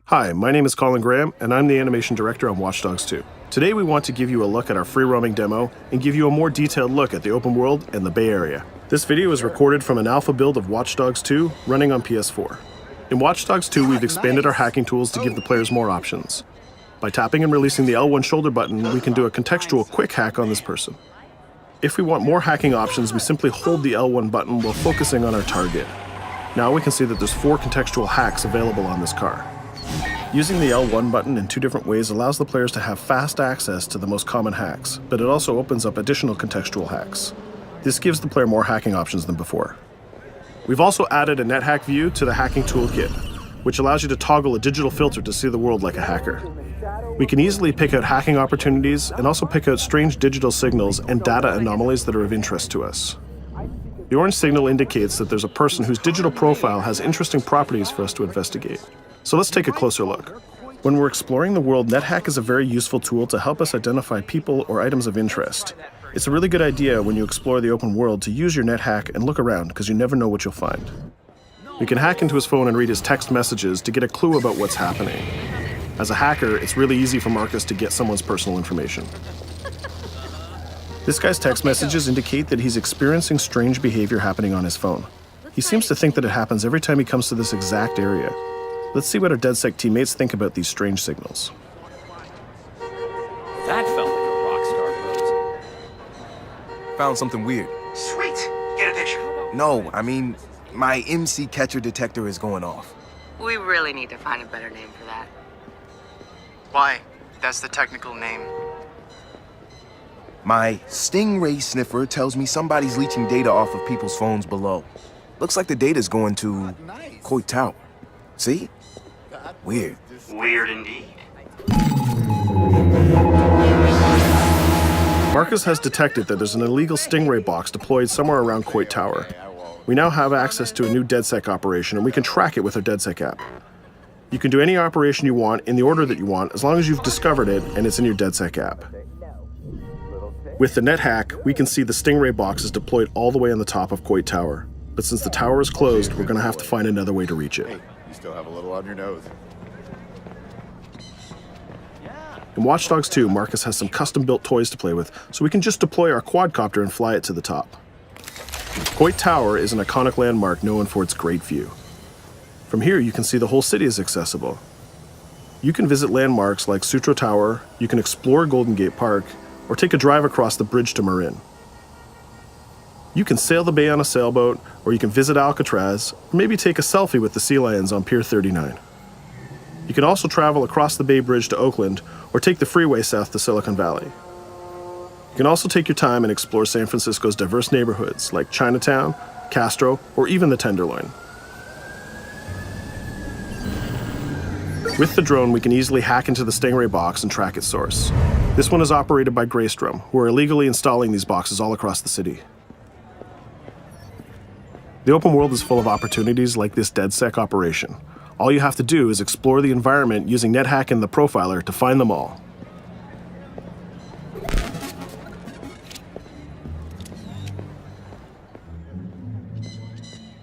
Hi, my name is Colin Graham, and I'm the animation director on Watch Dogs 2. Today we want to give you a look at our free roaming demo and give you a more detailed look at the open world and the Bay Area. This video is recorded from an alpha build of Watch Dogs 2 running on PS4. In Watch Dogs 2, we've expanded our hacking tools to give the players more options. By tapping and releasing the L1 shoulder button, we can do a contextual quick hack on this person. If we want more hacking options, we simply hold the L1 button while focusing on our target. Now we can see that there's 4 contextual hacks available on this car. Using the L1 button in 2 different ways allows the players to have fast access to the most common hacks, but it also opens up additional contextual hacks. This gives the player more hacking options than before. We've also added a NetHack view to the hacking toolkit, which allows you to toggle a digital filter to see the world like a hacker. We can easily pick out hacking opportunities and also pick out strange digital signals and data anomalies that are of interest to us. The orange signal indicates that there's a person whose digital profile has interesting properties for us to investigate. So let's take a closer look. When we're exploring the world, NetHack is a very useful tool to help us identify people or items of interest. It's a really good idea when you explore the open world to use your NetHack and look around because you never know what you'll find. We can hack into his phone and read his text messages to get a clue about what's happening. As a hacker, it's really easy for Marcus to get someone's personal information. This guy's text messages indicate that he's experiencing strange behavior happening on his phone. He seems to think that it happens every time he comes to this exact area. Let's see what our DedSec teammates think about these strange signals. That felt like a rock star pose. Found something weird. Sweet! Get a picture. No, I mean, my MC catcher detector is going off. We really need to find a better name for that. Why? That's the technical name. My Stingray sniffer tells me somebody's leeching data off of people's phones below. Looks like the data's going to Coit Tower. See? Weird. Weird indeed. Marcus has detected that there's an illegal Stingray box deployed somewhere around Coit Tower. We now have access to a new DedSec operation, and we can track it with our DedSec app. You can do any operation you want in the order that you want, as long as you've discovered it and it's in your DedSec app. With the NetHack, we can see the Stingray box is deployed all the way on the top of Coit Tower. But since the tower is closed, we're going to have to find another way to reach it. Hey, you still have a little on your nose. In Watch Dogs 2, Marcus has some custom-built toys to play with, so we can just deploy our quadcopter and fly it to the top. Coit Tower is an iconic landmark known for its great view. From here, you can see the whole city is accessible. You can visit landmarks like Sutro Tower, you can explore Golden Gate Park, or take a drive across the bridge to Marin. You can sail the bay on a sailboat, or you can visit Alcatraz, or maybe take a selfie with the sea lions on Pier 39. You can also travel across the Bay Bridge to Oakland, or take the freeway south to Silicon Valley. You can also take your time and explore San Francisco's diverse neighborhoods like Chinatown, Castro, or even the Tenderloin. With the drone, we can easily hack into the Stingray box and track its source. This one is operated by Greystrom, who are illegally installing these boxes all across the city. The open world is full of opportunities like this DedSec operation. All you have to do is explore the environment using NetHack and the Profiler to find them all.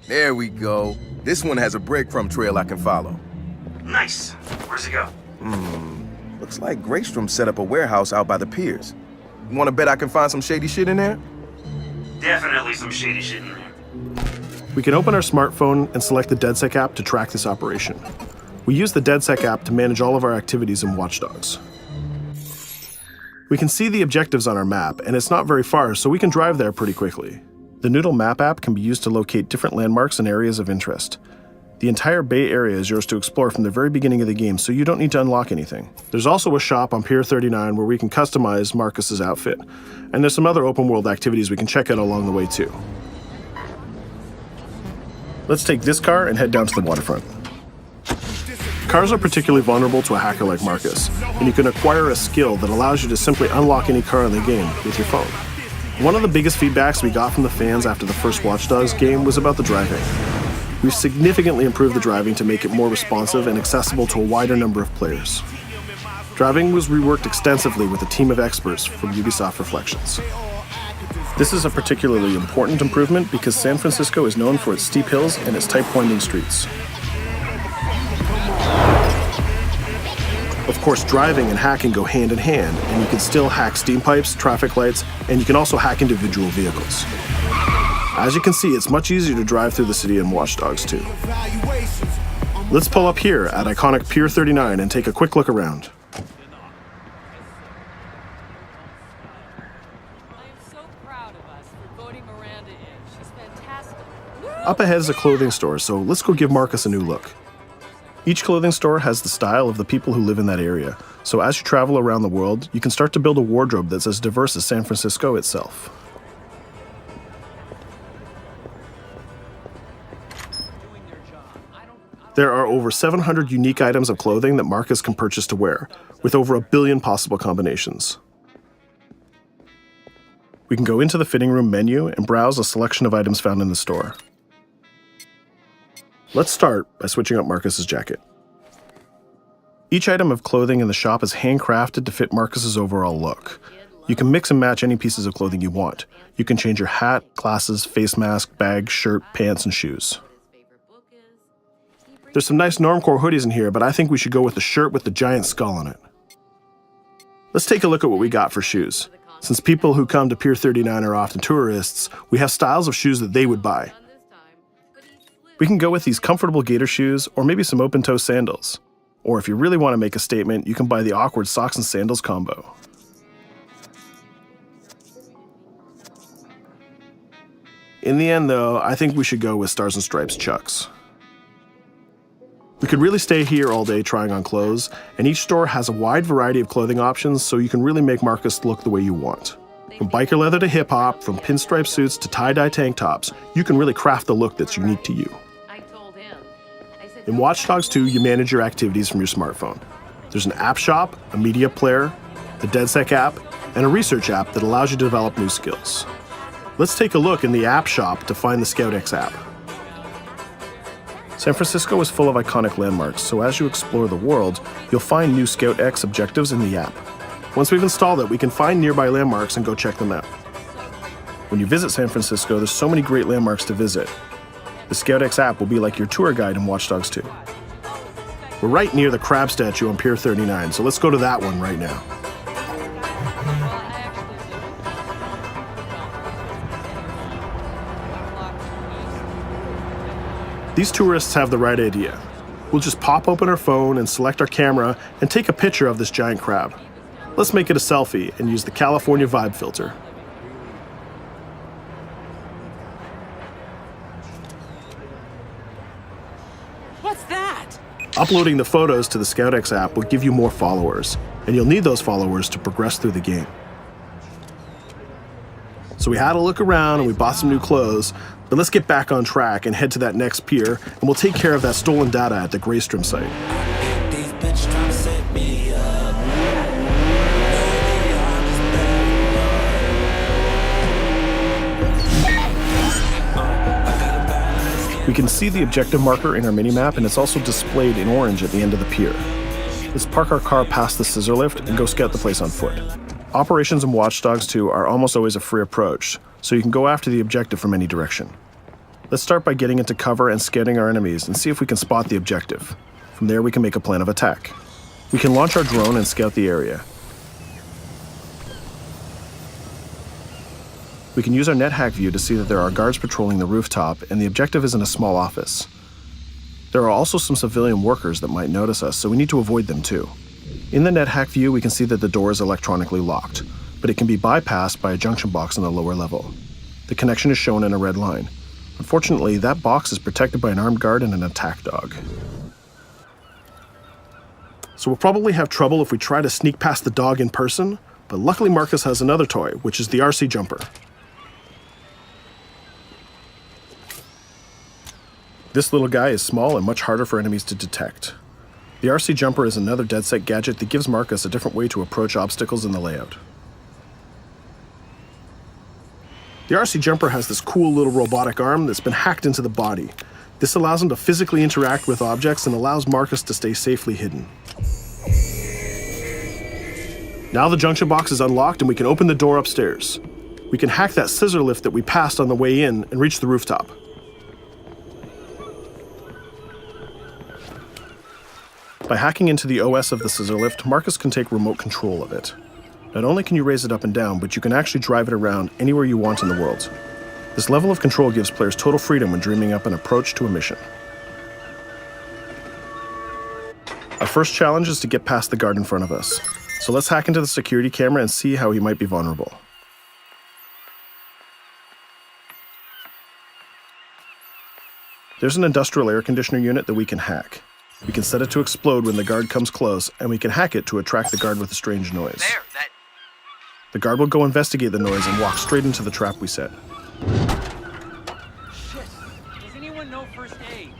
There we go. This one has a breadcrumb trail I can follow. Nice. Where's it go? Looks like Greystrom set up a warehouse out by the piers. You wanna bet I can find some shady shit in there? Definitely some shady shit in there. We can open our smartphone and select the DedSec app to track this operation. We use the DedSec app to manage all of our activities in Watch Dogs. We can see the objectives on our map, and it's not very far, so we can drive there pretty quickly. The Noodle Map app can be used to locate different landmarks and areas of interest. The entire Bay Area is yours to explore from the very beginning of the game, so you don't need to unlock anything. There's also a shop on Pier 39 where we can customize Marcus's outfit, and there's some other open world activities we can check out along the way too. Let's take this car and head down to the waterfront. Cars are particularly vulnerable to a hacker like Marcus, and you can acquire a skill that allows you to simply unlock any car in the game with your phone. One of the biggest feedbacks we got from the fans after the first Watch Dogs game was about the driving. We've significantly improved the driving to make it more responsive and accessible to a wider number of players. Driving was reworked extensively with a team of experts from Ubisoft Reflections. This is a particularly important improvement because San Francisco is known for its steep hills and its tight winding streets. Of course, driving and hacking go hand in hand, and you can still hack steam pipes, traffic lights, and you can also hack individual vehicles. As you can see, it's much easier to drive through the city in Watch Dogs 2. Let's pull up here at iconic Pier 39 and take a quick look around. I am so proud of us for voting Miranda in. She's fantastic. Up ahead is a clothing store, so let's go give Marcus a new look. Each clothing store has the style of the people who live in that area, so as you travel around the world, you can start to build a wardrobe that's as diverse as San Francisco itself. There are over 700 unique items of clothing that Marcus can purchase to wear, with over 1 billion possible combinations. We can go into the fitting room menu and browse a selection of items found in the store. Let's start by switching up Marcus's jacket. Each item of clothing in the shop is handcrafted to fit Marcus's overall look. You can mix and match any pieces of clothing you want. You can change your hat, glasses, face mask, bag, shirt, pants, and shoes. There's some nice Normcore hoodies in here, but I think we should go with the shirt with the giant skull on it. Let's take a look at what we got for shoes. Since people who come to Pier 39 are often tourists, we have styles of shoes that they would buy. We can go with these comfortable gator shoes or maybe some open-toe sandals. Or if you really want to make a statement, you can buy the awkward socks and sandals combo. In the end, though, I think we should go with Stars and Stripes Chucks. We could really stay here all day trying on clothes, and each store has a wide variety of clothing options, so you can really make Marcus look the way you want. From biker leather to hip-hop, from pinstripe suits to tie-dye tank tops, you can really craft the look that's unique to you. In Watch Dogs 2, you manage your activities from your smartphone. There's an app shop, a media player, the DedSec app, and a research app that allows you to develop new skills. Let's take a look in the app shop to find the ScoutX app. San Francisco is full of iconic landmarks, so as you explore the world, you'll find new ScoutX objectives in the app. Once we've installed it, we can find nearby landmarks and go check them out. When you visit San Francisco, there's so many great landmarks to visit. The ScoutX app will be like your tour guide in Watch Dogs 2. We're right near the crab statue on Pier 39, so let's go to that one right now. These tourists have the right idea. We'll just pop open our phone and select our camera and take a picture of this giant crab. Let's make it a selfie and use the California Vibe filter. What's that? Uploading the photos to the ScoutX app will give you more followers, and you'll need those followers to progress through the game. So we had a look around and we bought some new clothes, but let's get back on track and head to that next pier, and we'll take care of that stolen data at the Greystrom site. We can see the objective marker in our minimap, and it's also displayed in orange at the end of the pier. Let's park our car past the scissor lift and go scout the place on foot. Operations in Watch Dogs 2 are almost always a free approach, so you can go after the objective from any direction. Let's start by getting into cover and scouting our enemies and see if we can spot the objective. From there, we can make a plan of attack. We can launch our drone and scout the area. We can use our NetHack view to see that there are guards patrolling the rooftop, and the objective is in a small office. There are also some civilian workers that might notice us, so we need to avoid them too. In the NetHack view, we can see that the door is electronically locked, but it can be bypassed by a junction box on the lower level. The connection is shown in a red line. Unfortunately, that box is protected by an armed guard and an attack dog. So we'll probably have trouble if we try to sneak past the dog in person, but luckily Marcus has another toy, which is the RC Jumper. This little guy is small and much harder for enemies to detect. The RC Jumper is another DedSec gadget that gives Marcus a different way to approach obstacles in the layout. The RC Jumper has this cool little robotic arm that's been hacked into the body. This allows him to physically interact with objects and allows Marcus to stay safely hidden. Now the junction box is unlocked and we can open the door upstairs. We can hack that scissor lift that we passed on the way in and reach the rooftop. By hacking into the OS of the scissor lift, Marcus can take remote control of it. Not only can you raise it up and down, but you can actually drive it around anywhere you want in the world. This level of control gives players total freedom when dreaming up an approach to a mission. Our first challenge is to get past the guard in front of us. So let's hack into the security camera and see how he might be vulnerable. There's an industrial air conditioner unit that we can hack. We can set it to explode when the guard comes close, and we can hack it to attract the guard with a strange noise. There, that. The guard will go investigate the noise and walk straight into the trap we set. Shit. Does anyone know first aid?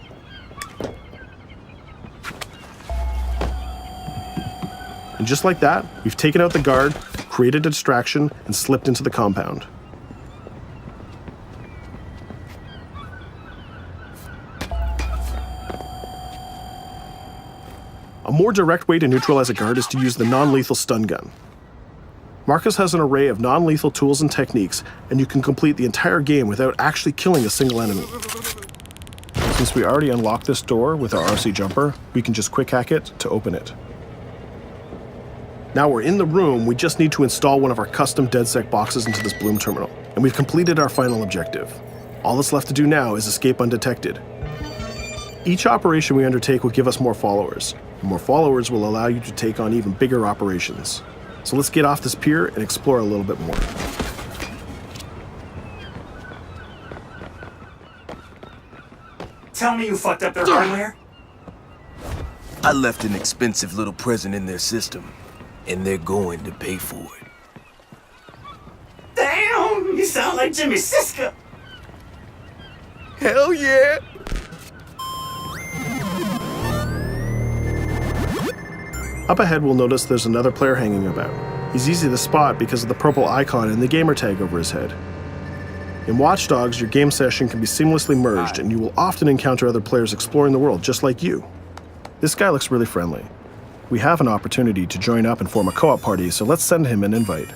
And just like that, we've taken out the guard, created a distraction, and slipped into the compound. A more direct way to neutralize a guard is to use the non-lethal stun gun. Marcus has an array of non-lethal tools and techniques, and you can complete the entire game without actually killing a single enemy. Since we already unlocked this door with our RC jumper, we can just quick hack it to open it. Now we're in the room, we just need to install one of our custom DedSec boxes into this Bloom terminal, and we've completed our final objective. All that's left to do now is escape undetected. Each operation we undertake will give us more followers. More followers will allow you to take on even bigger operations. So let's get off this pier and explore a little bit more. Tell me you fucked up their hardware? I left an expensive little present in their system, and they're going to pay for it. Damn, you sound like Jimmy Siska. Hell yeah! Up ahead, we'll notice there's another player hanging about. He's easy to spot because of the purple icon and the gamer tag over his head. In Watch Dogs, your game session can be seamlessly merged, and you will often encounter other players exploring the world just like you. This guy looks really friendly. We have an opportunity to join up and form a co-op party, so let's send him an invite.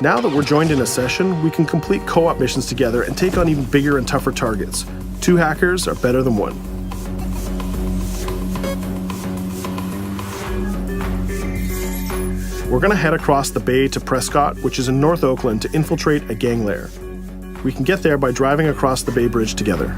Now that we're joined in a session, we can complete co-op missions together and take on even bigger and tougher targets. 2 hackers are better than 1. We're gonna head across the bay to Prescott, which is in North Oakland, to infiltrate a gang lair. We can get there by driving across the Bay Bridge together.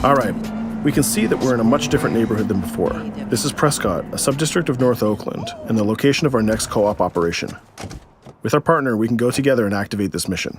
All right, we can see that we're in a much different neighborhood than before. This is Prescott, a subdistrict of North Oakland, and the location of our next co-op operation. With our partner, we can go together and activate this mission.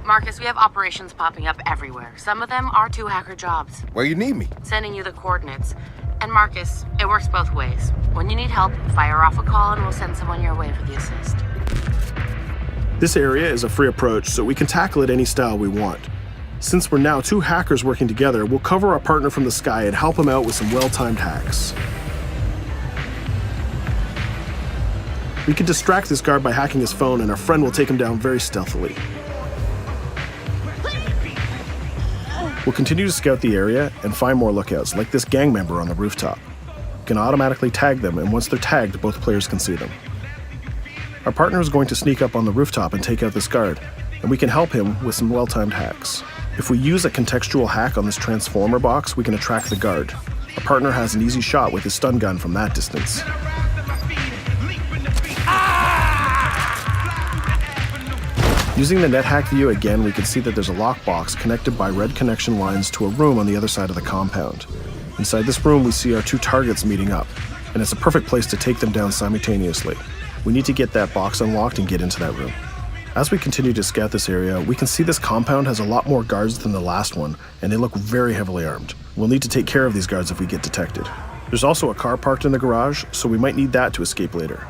Marcus, we have operations popping up everywhere. Some of them are 2 hacker jobs. Where you need me? Sending you the coordinates. And Marcus, it works both ways. When you need help, fire off a call and we'll send someone your way for the assist. This area is a free approach, so we can tackle it any style we want. Since we're now 2 hackers working together, we'll cover our partner from the sky and help him out with some well-timed hacks. We can distract this guard by hacking his phone, and our friend will take him down very stealthily. We'll continue to scout the area and find more lookouts, like this gang member on the rooftop. We can automatically tag them, and once they're tagged, both players can see them. Our partner is going to sneak up on the rooftop and take out this guard, and we can help him with some well-timed hacks. If we use a contextual hack on this transformer box, we can attract the guard. Our partner has an easy shot with his stun gun from that distance. Using the NetHack view again, we can see that there's a lockbox connected by red connection lines to a room on the other side of the compound. Inside this room, we see our 2 targets meeting up, and it's a perfect place to take them down simultaneously. We need to get that box unlocked and get into that room. As we continue to scout this area, we can see this compound has a lot more guards than the last one, and they look very heavily armed. We'll need to take care of these guards if we get detected. There's also a car parked in the garage, so we might need that to escape later.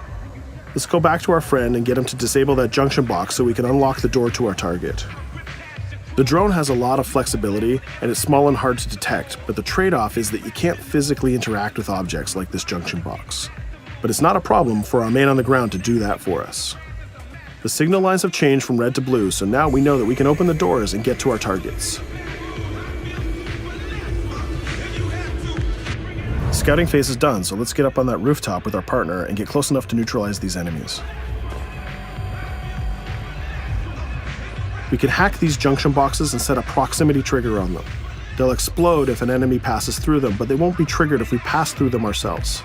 Let's go back to our friend and get him to disable that junction box so we can unlock the door to our target. The drone has a lot of flexibility and it's small and hard to detect, but the trade-off is that you can't physically interact with objects like this junction box. But it's not a problem for our man on the ground to do that for us. The signal lines have changed from red to blue, so now we know that we can open the doors and get to our targets. Scouting phase is done, so let's get up on that rooftop with our partner and get close enough to neutralize these enemies. We can hack these junction boxes and set a proximity trigger on them. They'll explode if an enemy passes through them, but they won't be triggered if we pass through them ourselves.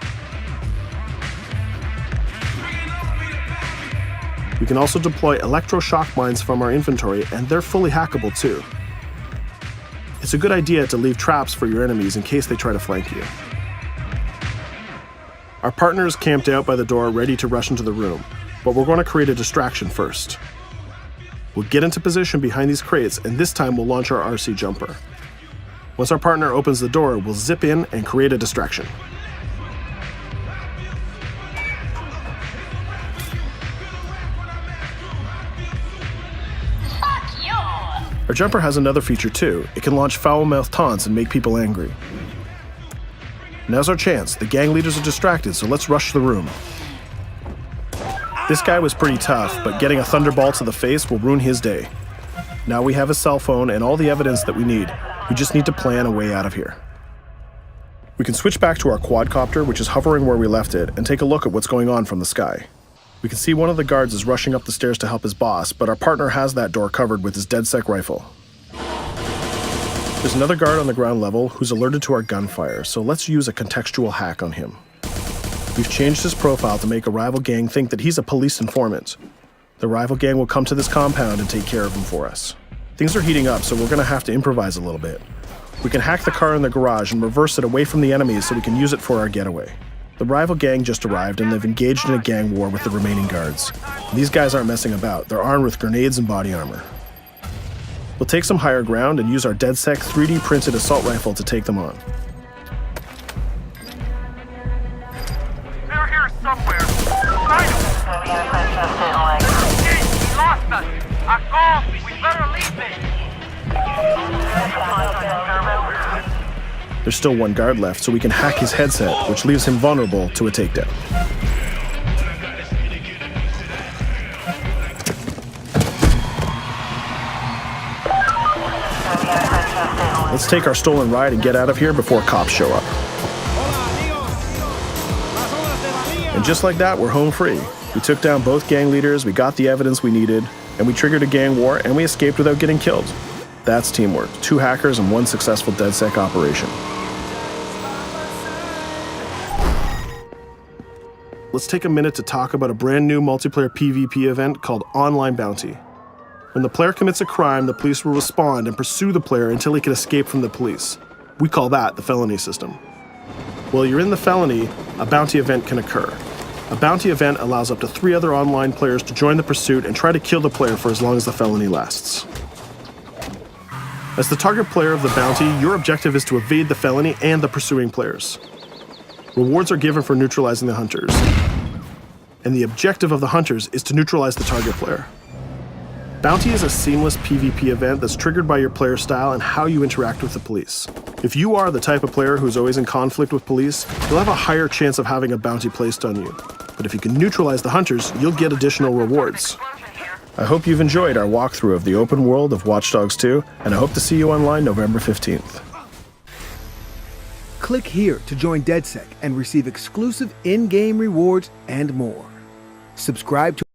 We can also deploy electroshock mines from our inventory, and they're fully hackable too. It's a good idea to leave traps for your enemies in case they try to flank you. Our partner is camped out by the door ready to rush into the room, but we're going to create a distraction first. We'll get into position behind these crates, and this time we'll launch our RC jumper. Once our partner opens the door, we'll zip in and create a distraction. Our jumper has another feature too. It can launch foul-mouthed taunts and make people angry. Now's our chance. The gang leaders are distracted, so let's rush the room. This guy was pretty tough, but getting a thunderbolt to the face will ruin his day. Now we have his cell phone and all the evidence that we need. We just need to plan a way out of here. We can switch back to our quadcopter, which is hovering where we left it, and take a look at what's going on from the sky. We can see one of the guards is rushing up the stairs to help his boss, but our partner has that door covered with his DedSec rifle. There's another guard on the ground level who's alerted to our gunfire, so let's use a contextual hack on him. We've changed his profile to make a rival gang think that he's a police informant. The rival gang will come to this compound and take care of him for us. Things are heating up, so we're going to have to improvise a little bit. We can hack the car in the garage and reverse it away from the enemies so we can use it for our getaway. The rival gang just arrived and they've engaged in a gang war with the remaining guards. These guys aren't messing about. They're armed with grenades and body armor. We'll take some higher ground and use our DedSec 3D printed assault rifle to take them on. They're here somewhere. Find them. Hey, we lost us. Akko, we better leave it. There's still one guard left, so we can hack his headset, which leaves him vulnerable to a takedown. Let's take our stolen ride and get out of here before cops show up. And just like that, we're home free. We took down both gang leaders, we got the evidence we needed, and we triggered a gang war, and we escaped without getting killed. That's teamwork. 2 hackers and 1 successful DedSec operation. Let's take a minute to talk about a brand new multiplayer PvP event called Online Bounty. When the player commits a crime, the police will respond and pursue the player until he can escape from the police. We call that the felony system. While you're in the felony, a bounty event can occur. A bounty event allows up to 3 other online players to join the pursuit and try to kill the player for as long as the felony lasts. As the target player of the bounty, your objective is to evade the felony and the pursuing players. Rewards are given for neutralizing the hunters. And the objective of the hunters is to neutralize the target player. Bounty is a seamless PvP event that's triggered by your player style and how you interact with the police. If you are the type of player who's always in conflict with police, you'll have a higher chance of having a bounty placed on you. But if you can neutralize the hunters, you'll get additional rewards. I hope you've enjoyed our walkthrough of the open world of Watch Dogs 2, and I hope to see you online November 15th. Click here to join DedSec and receive exclusive in-game rewards and more. Subscribe to